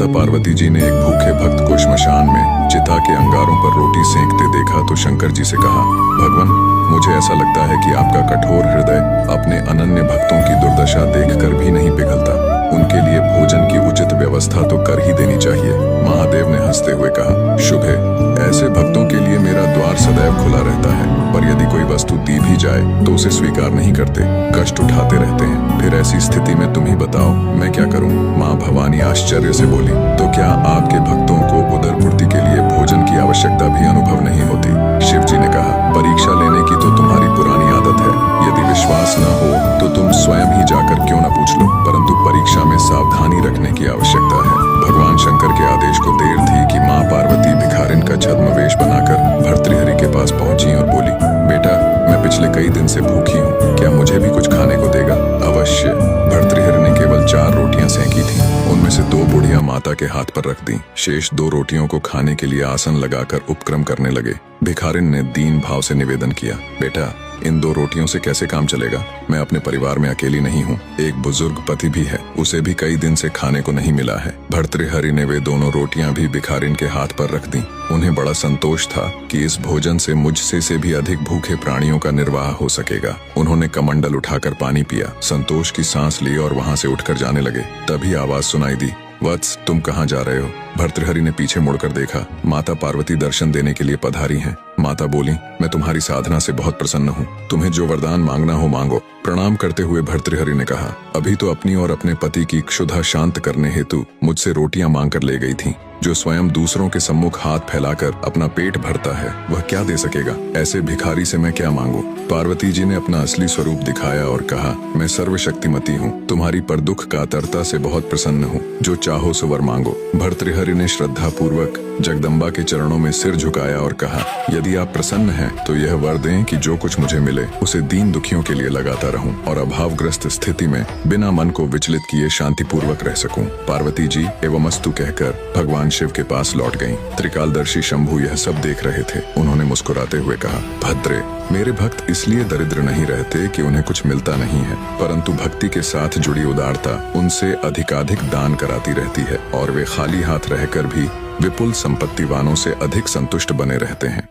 माता पार्वती जी ने एक भूखे भक्त को श्मशान में चिता के अंगारों पर रोटी सेंकते देखा तो शंकर जी से कहा, भगवान, मुझे ऐसा लगता है कि आपका कठोर हृदय अपने अनन्य भक्तों की दुर्दशा देखकर भी नहीं पिघलता। उनके लिए भोजन की उचित व्यवस्था तो कर ही देनी चाहिए। महादेव ने हंसते हुए कहा, शुभ है, ऐसे भक्तों के लिए मेरा द्वार सदैव खुला रहता है, पर यदि कोई वस्तु दी भी जाए तो उसे स्वीकार नहीं करते, कष्ट उठाते रहते हैं। फिर ऐसी स्थिति में तुम ही बताओ मैं क्या करूं? माँ भवानी आश्चर्य से बोली, तो क्या आपके भक्तों को उदरपूर्ति के लिए भोजन की आवश्यकता भी अनुभव नहीं होती? शिव जी ने कहा, परीक्षा लेने की तो तुम्हारी पुरानी आदत है। यदि विश्वास न हो तो तुम स्वयं ही जाकर क्यों न पूछ लो, परंतु परीक्षा में सावधानी रखने की आवश्यकता है। भगवान शंकर के आदेश को देर थी कि माँ पार्वती भिखारिन का छद्मवेश बनाकर भर्तृहरि के पास पहुंची और बोली, बेटा, मैं पिछले कई दिन से भूखी हूँ, क्या मुझे भी कुछ खाने को देगा? अवश्य। भर्तृहरि ने केवल 4 रोटियां सेंकी थीं, उनमें से 2 बुढ़िया माता के हाथ पर रख दी। शेष 2 रोटियों को खाने के लिए आसन लगाकर उपक्रम करने लगे। भिखारिन ने दीन भाव से निवेदन किया, बेटा, इन 2 रोटियों से कैसे काम चलेगा? मैं अपने परिवार में अकेली नहीं हूँ, एक बुजुर्ग पति भी है, उसे भी कई दिन से खाने को नहीं मिला है। भर्तृहरि ने वे दोनों रोटियां भी भिखारिन के हाथ पर रख दी। उन्हें बड़ा संतोष था कि इस भोजन से मुझसे से भी अधिक भूखे प्राणियों का निर्वाह हो सकेगा। उन्होंने कमंडल उठाकर पानी पिया, संतोष की सांस ली और वहां से उठकर जाने लगे। तभी आवाज सुनाई दी, वत्स, तुम कहाँ जा रहे हो? भर्तृहरि ने पीछे मुड़कर देखा, माता पार्वती दर्शन देने के लिए पधारी हैं। माता बोली, मैं तुम्हारी साधना से बहुत प्रसन्न हूँ, तुम्हें जो वरदान मांगना हो मांगो। प्रणाम करते हुए भर्तृहरि ने कहा, अभी तो अपनी और अपने पति की क्षुधा शांत करने हेतु मुझसे रोटियां मांग कर ले गई थी। जो स्वयं दूसरों के सम्मुख हाथ फैलाकर अपना पेट भरता है वह क्या दे सकेगा? ऐसे भिखारी से मैं क्या मांगू? पार्वती जी ने अपना असली स्वरूप दिखाया और कहा, मैं सर्वशक्तिमती हूँ, तुम्हारी पर दुख कातरता से बहुत प्रसन्न हूँ, जो चाहो सो वर मांगो। भर्तृहरि ने श्रद्धा पूर्वक जगदम्बा के चरणों में सिर झुकाया और कहा, यदि आप प्रसन्न हैं तो यह वर दें कि जो कुछ मुझे मिले उसे दीन दुखियों के लिए लगाता रहूं और अभावग्रस्त स्थिति में बिना मन को विचलित किए शांतिपूर्वक रह सकूं। पार्वती जी एवं अस्तु कहकर भगवान शिव के पास लौट गईं। त्रिकालदर्शी शंभु यह सब देख रहे थे। उन्होंने मुस्कुराते हुए कहा, भद्रे, मेरे भक्त इसलिए दरिद्र नहीं रहते कि उन्हें कुछ मिलता नहीं है, परंतु भक्ति के साथ जुड़ी उदारता उनसे अधिकाधिक दान कराती रहती है और वे खाली हाथ रहकर भी विपुल संपत्तिवानों से अधिक संतुष्ट बने रहते हैं।